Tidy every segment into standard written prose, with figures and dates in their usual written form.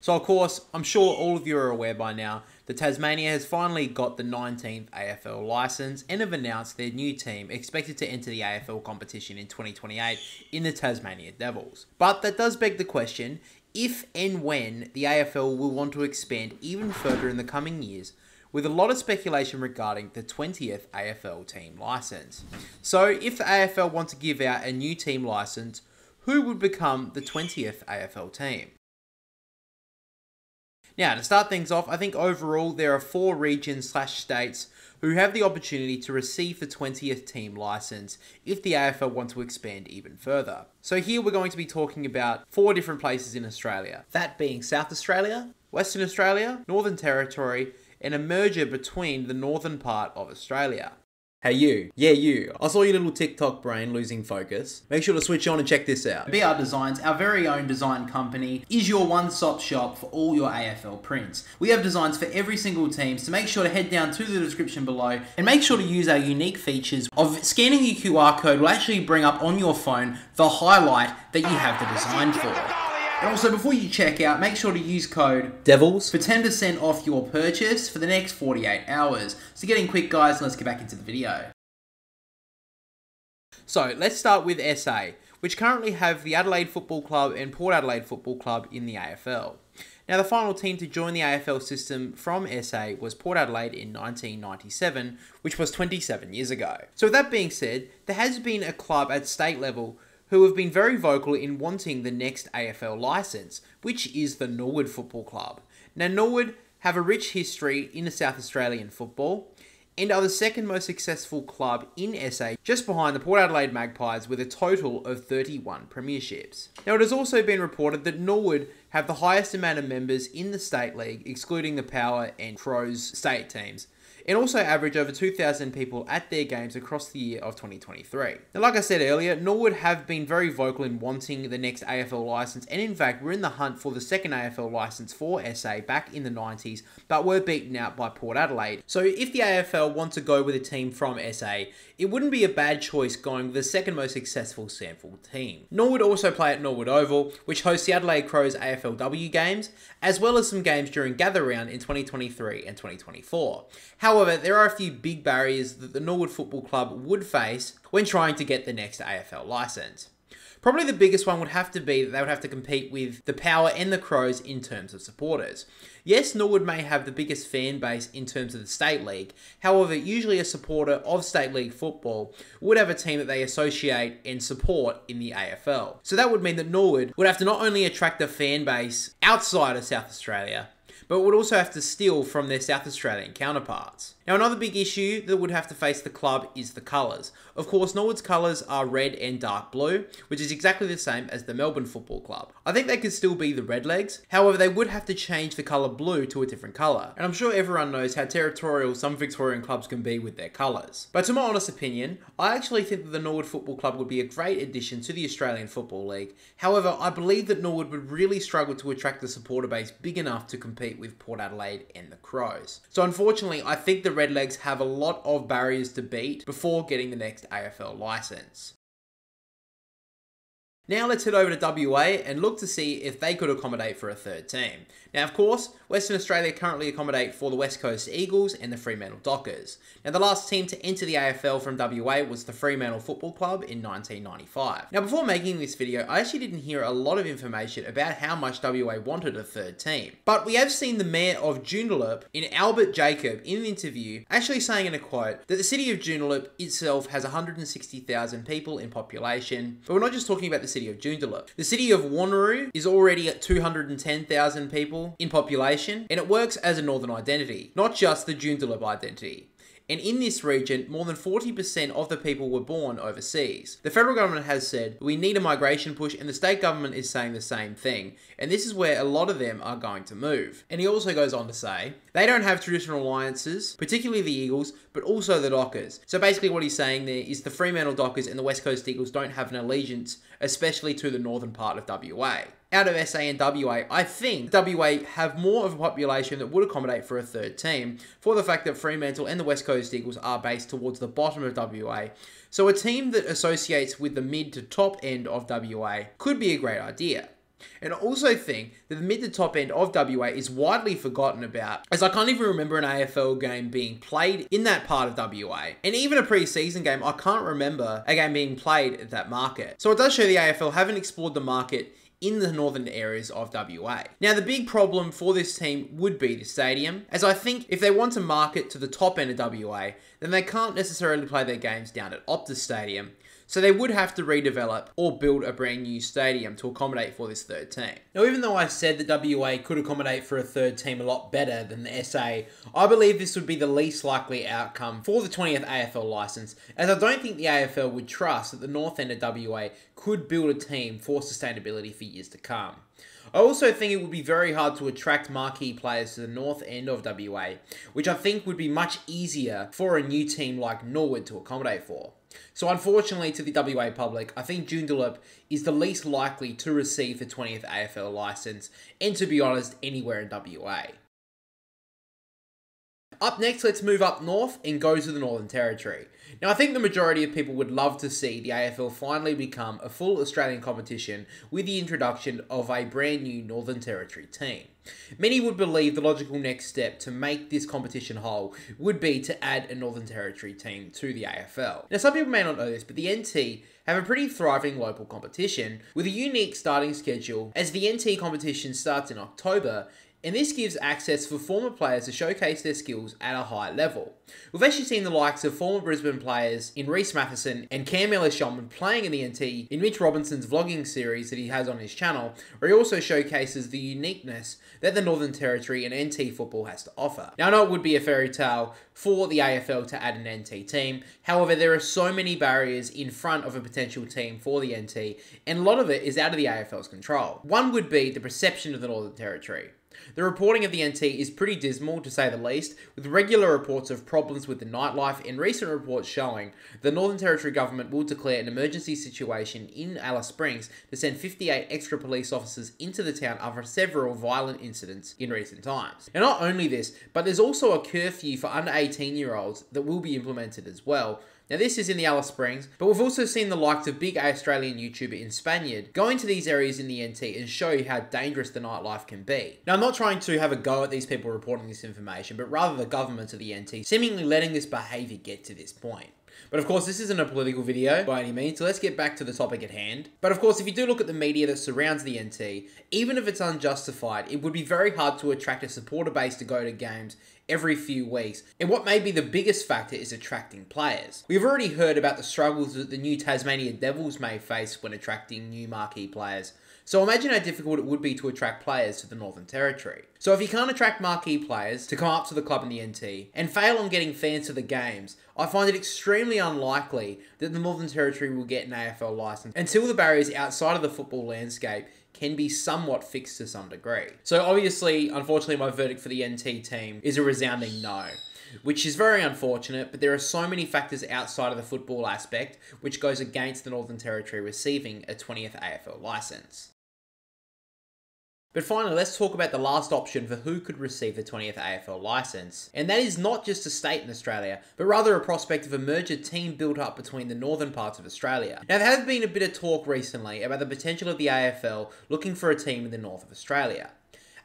So of course, I'm sure all of you are aware by now that Tasmania has finally got the 19th AFL licence and have announced their new team expected to enter the AFL competition in 2028 in the Tasmania Devils. But that does beg the question, if and when the AFL will want to expand even further in the coming years, with a lot of speculation regarding the 20th AFL team licence. So if the AFL want to give out a new team licence, who would become the 20th AFL team? Now, to start things off, I think overall there are 4 regions/states who have the opportunity to receive the 20th team licence if the AFL want to expand even further. So here we're going to be talking about 4 different places in Australia. That being South Australia, Western Australia, Northern Territory, and a merger between the northern part of Australia. Hey you, yeah you, I saw your little TikTok brain losing focus. Make sure to switch on and check this out. BR Designs, our very own design company, is your one-stop shop for all your AFL prints. We have designs for every single team, so make sure to head down to the description below and make sure to use our unique features of scanning the QR code will actually bring up on your phone the highlight that you have the design for. And also, before you check out, make sure to use code DEVILS for 10% off your purchase for the next 48 hours. So getting quick, guys, and let's get back into the video. So, let's start with SA, which currently have the Adelaide Football Club and Port Adelaide Football Club in the AFL. Now, the final team to join the AFL system from SA was Port Adelaide in 1997, which was 27 years ago. So with that being said, there has been a club at state level who have been very vocal in wanting the next AFL licence, which is the Norwood Football Club. Now, Norwood have a rich history in the South Australian football and are the second most successful club in SA, just behind the Port Adelaide Magpies with a total of 31 premierships. Now, it has also been reported that Norwood have the highest amount of members in the State League, excluding the Power and Crows state teams, and also average over 2,000 people at their games across the year of 2023. Now, like I said earlier, Norwood have been very vocal in wanting the next AFL licence, and in fact, we're in the hunt for the second AFL licence for SA back in the 90s, but were beaten out by Port Adelaide. So if the AFL want to go with a team from SA, it wouldn't be a bad choice going with the second most successful sample team. Norwood also play at Norwood Oval, which hosts the Adelaide Crows AFLW games, as well as some games during Gather Round in 2023 and 2024. However, there are a few big barriers that the Norwood Football Club would face when trying to get the next AFL licence. Probably the biggest one would have to be that they would have to compete with the Power and the Crows in terms of supporters. Yes, Norwood may have the biggest fan base in terms of the State League, however, usually a supporter of State League football would have a team that they associate and support in the AFL. So that would mean that Norwood would have to not only attract a fan base outside of South Australia, but would also have to steal from their South Australian counterparts. Now, another big issue that would have to face the club is the colours. Of course, Norwood's colours are red and dark blue, which is exactly the same as the Melbourne Football Club. I think they could still be the Redlegs, however, they would have to change the colour blue to a different colour. And I'm sure everyone knows how territorial some Victorian clubs can be with their colours. But to my honest opinion, I actually think that the Norwood Football Club would be a great addition to the Australian Football League. However, I believe that Norwood would really struggle to attract the supporter base big enough to compete with Port Adelaide and the Crows. So unfortunately, I think the Redlegs have a lot of barriers to beat before getting the next AFL licence. Now let's head over to WA and look to see if they could accommodate for a third team. Now, of course, Western Australia currently accommodate for the West Coast Eagles and the Fremantle Dockers. Now, the last team to enter the AFL from WA was the Fremantle Football Club in 1995. Now, before making this video, I actually didn't hear a lot of information about how much WA wanted a third team. But we have seen the Mayor of Joondalup, in Albert Jacob, in an interview, actually saying in a quote that the city of Joondalup itself has 160,000 people in population. But we're not just talking about the city of Joondalup. The city of Wanneroo is already at 210,000 people in population, and it works as a northern identity, not just the Joondalup identity. And in this region, more than 40% of the people were born overseas. The federal government has said, we need a migration push, and the state government is saying the same thing. And this is where a lot of them are going to move. And he also goes on to say, they don't have traditional alliances, particularly the Eagles, but also the Dockers. So basically what he's saying there is the Fremantle Dockers and the West Coast Eagles don't have an allegiance, especially to the northern part of WA. Out of SA and WA, I think WA have more of a population that would accommodate for a third team, for the fact that Fremantle and the West Coast Eagles are based towards the bottom of WA. So a team that associates with the mid to top end of WA could be a great idea. And I also think that the mid to top end of WA is widely forgotten about, as I can't even remember an AFL game being played in that part of WA. And even a pre-season game, I can't remember a game being played at that market. So it does show the AFL haven't explored the market in the northern areas of WA. Now, the big problem for this team would be the stadium, as I think if they want to market to the top end of WA, then they can't necessarily play their games down at Optus Stadium, so they would have to redevelop or build a brand new stadium to accommodate for this third team. Now, even though I said that WA could accommodate for a third team a lot better than the SA, I believe this would be the least likely outcome for the 20th AFL licence, as I don't think the AFL would trust that the north end of WA could build a team for sustainability for years to come. I also think it would be very hard to attract marquee players to the north end of WA, which I think would be much easier for a new team like Norwood to accommodate for. So unfortunately to the WA public, I think Joondalup is the least likely to receive the 20th AFL licence, and to be honest, anywhere in WA. Up next, let's move up north and go to the Northern Territory. Now, I think the majority of people would love to see the AFL finally become a full Australian competition with the introduction of a brand new Northern Territory team. Many would believe the logical next step to make this competition whole would be to add a Northern Territory team to the AFL. Now, some people may not know this, but the NT have a pretty thriving local competition with a unique starting schedule, as the NT competition starts in October, and this gives access for former players to showcase their skills at a high level. We've actually seen the likes of former Brisbane players in Reece Matheson and Cam Ellis-Shulman playing in the NT in Mitch Robinson's vlogging series that he has on his channel, where he also showcases the uniqueness that the Northern Territory and NT football has to offer. Now, I know it would be a fairy tale for the AFL to add an NT team, however, there are so many barriers in front of a potential team for the NT, and a lot of it is out of the AFL's control. One would be the perception of the Northern Territory. The reporting of the NT is pretty dismal, to say the least, with regular reports of problems with the nightlife and recent reports showing the Northern Territory government will declare an emergency situation in Alice Springs to send 58 extra police officers into the town after several violent incidents in recent times. And not only this, but there's also a curfew for under 18-year-olds that will be implemented as well. Now, this is in the Alice Springs, but we've also seen the likes of big Australian YouTuber in Spaniard going to these areas in the NT and show you how dangerous the nightlife can be. Now, I'm not trying to have a go at these people reporting this information, but rather the government of the NT seemingly letting this behaviour get to this point. But of course, this isn't a political video by any means, so let's get back to the topic at hand. But of course, if you do look at the media that surrounds the NT, even if it's unjustified, it would be very hard to attract a supporter base to go to games every few weeks. And what may be the biggest factor is attracting players. We've already heard about the struggles that the new Tasmania Devils may face when attracting new marquee players. So imagine how difficult it would be to attract players to the Northern Territory. So if you can't attract marquee players to come up to the club in the NT and fail on getting fans to the games, I find it extremely unlikely that the Northern Territory will get an AFL licence until the barriers outside of the football landscape can be somewhat fixed to some degree. So obviously, unfortunately, my verdict for the NT team is a resounding no, which is very unfortunate, but there are so many factors outside of the football aspect which goes against the Northern Territory receiving a 20th AFL licence. But finally, let's talk about the last option for who could receive the 20th AFL licence. And that is not just a state in Australia, but rather a prospect of a merger team built up between the northern parts of Australia. Now, there has been a bit of talk recently about the potential of the AFL looking for a team in the north of Australia.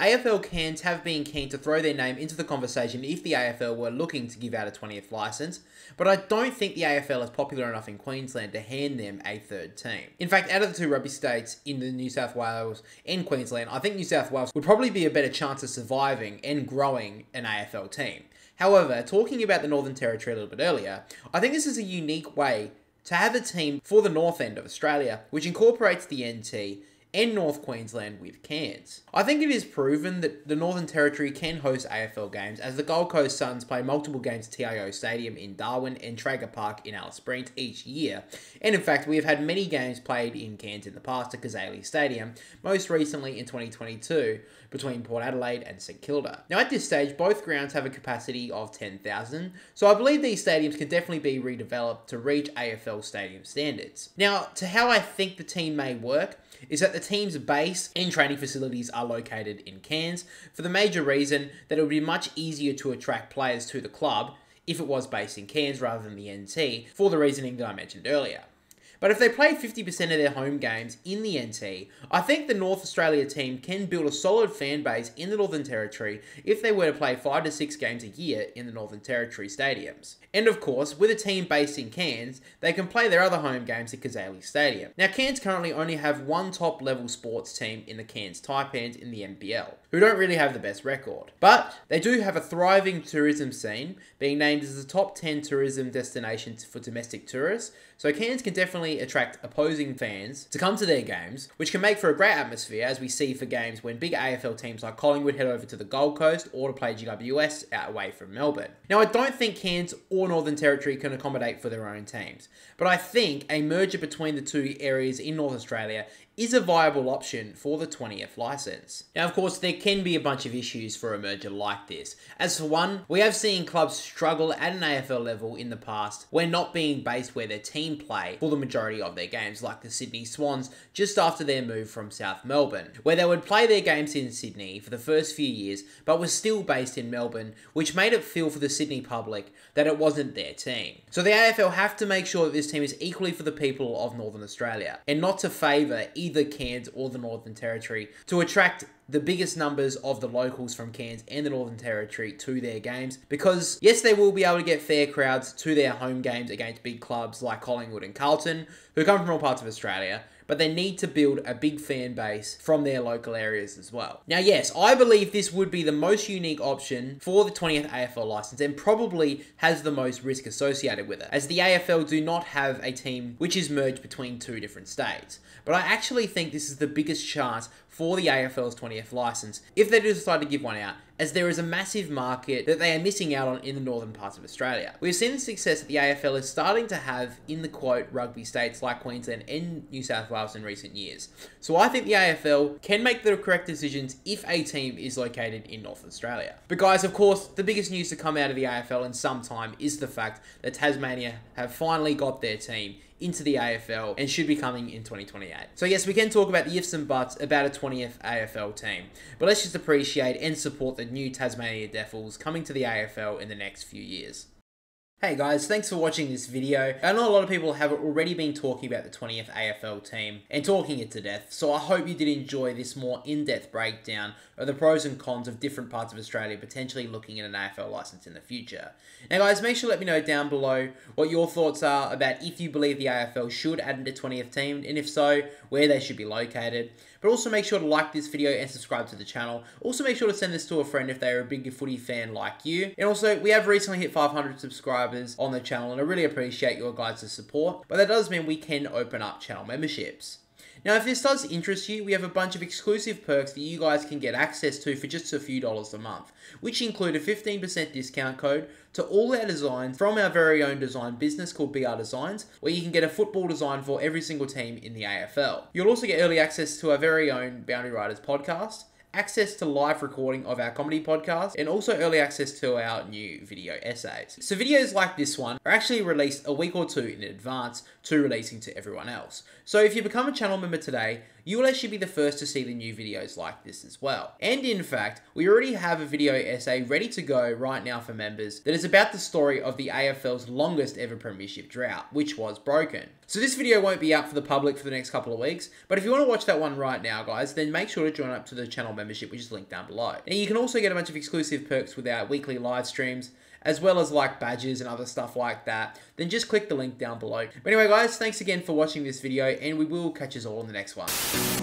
AFL Cairns have been keen to throw their name into the conversation if the AFL were looking to give out a 20th licence, but I don't think the AFL is popular enough in Queensland to hand them a third team. In fact, out of the two rugby states in the New South Wales and Queensland, I think New South Wales would probably be a better chance of surviving and growing an AFL team. However, talking about the Northern Territory a little bit earlier, I think this is a unique way to have a team for the north end of Australia, which incorporates the NT and North Queensland with Cairns. I think it is proven that the Northern Territory can host AFL games, as the Gold Coast Suns play multiple games at TIO Stadium in Darwin and Traeger Park in Alice Springs each year. And in fact, we have had many games played in Cairns in the past at Kazali Stadium, most recently in 2022 between Port Adelaide and St Kilda. Now, at this stage, both grounds have a capacity of 10,000, so I believe these stadiums can definitely be redeveloped to reach AFL stadium standards. Now, to how I think the team may work is that the team's base and training facilities are located in Cairns, for the major reason that it would be much easier to attract players to the club if it was based in Cairns rather than the NT, for the reasoning that I mentioned earlier. But if they play 50% of their home games in the NT, I think the North Australia team can build a solid fan base in the Northern Territory if they were to play 5 to 6 games a year in the Northern Territory stadiums. And of course, with a team based in Cairns, they can play their other home games at Kazali Stadium. Now, Cairns currently only have one top level sports team in the Cairns Taipans in the NBL, who don't really have the best record. But they do have a thriving tourism scene, being named as the top 10 tourism destination for domestic tourists, so Cairns can definitely attract opposing fans to come to their games, which can make for a great atmosphere, as we see for games when big AFL teams like Collingwood head over to the Gold Coast or to play GWS away from Melbourne. Now, I don't think Cairns or Northern Territory can accommodate for their own teams, but I think a merger between the two areas in North Australia is a viable option for the 20th licence. Now, of course, there can be a bunch of issues for a merger like this. As for one, we have seen clubs struggle at an AFL level in the past when not being based where their team play for the majority of their games, like the Sydney Swans just after their move from South Melbourne, where they would play their games in Sydney for the first few years, but were still based in Melbourne, which made it feel for the Sydney public that it wasn't their team. So the AFL have to make sure that this team is equally for the people of Northern Australia, and not to favour either Cairns or the Northern Territory to attract the biggest numbers of the locals from Cairns and the Northern Territory to their games, because yes, they will be able to get fair crowds to their home games against big clubs like Collingwood and Carlton, who come from all parts of Australia, but they need to build a big fan base from their local areas as well. Now, yes, I believe this would be the most unique option for the 20th AFL licence and probably has the most risk associated with it, as the AFL do not have a team which is merged between two different states. But I actually think this is the biggest chance for the AFL's 20th licence if they do decide to give one out, as there is a massive market that they are missing out on in the northern parts of Australia. We've seen the success that the AFL is starting to have in the quote rugby states like Queensland and New South Wales in recent years. So I think the AFL can make the correct decisions if a team is located in North Australia. But guys, of course, the biggest news to come out of the AFL in some time is the fact that Tasmania have finally got their team into the AFL and should be coming in 2028. So yes, we can talk about the ifs and buts about a 20th AFL team, but let's just appreciate and support the new Tasmania Devils coming to the AFL in the next few years. Hey guys, thanks for watching this video. I know a lot of people have already been talking about the 20th AFL team and talking it to death, so I hope you did enjoy this more in-depth breakdown of the pros and cons of different parts of Australia potentially looking at an AFL licence in the future. Now guys, make sure to let me know down below what your thoughts are about if you believe the AFL should add a 20th team, and if so, where they should be located. But also make sure to like this video and subscribe to the channel. Also make sure to send this to a friend if they are a big footy fan like you. And also, we have recently hit 500 subscribers on the channel, and I really appreciate your guys' support. But that does mean we can open up channel memberships. Now, if this does interest you, we have a bunch of exclusive perks that you guys can get access to for just a few dollars a month, which include a 15% discount code to all our designs from our very own design business called BR Designs, where you can get a football design for every single team in the AFL. You'll also get early access to our very own Boundary Riders podcast, access to live recording of our comedy podcast, and also early access to our new video essays. So videos like this one are actually released a week or two in advance to releasing to everyone else. So if you become a channel member today, you will actually be the first to see the new videos like this as well. And in fact, we already have a video essay ready to go right now for members that is about the story of the AFL's longest ever premiership drought, which was broken. So this video won't be out for the public for the next couple of weeks, but if you want to watch that one right now, guys, then make sure to join up to the channel membership, which is linked down below. Now you can also get a bunch of exclusive perks with our weekly live streams, as well as like badges and other stuff like that, then just click the link down below. But anyway guys, thanks again for watching this video, and we will catch us all in the next one.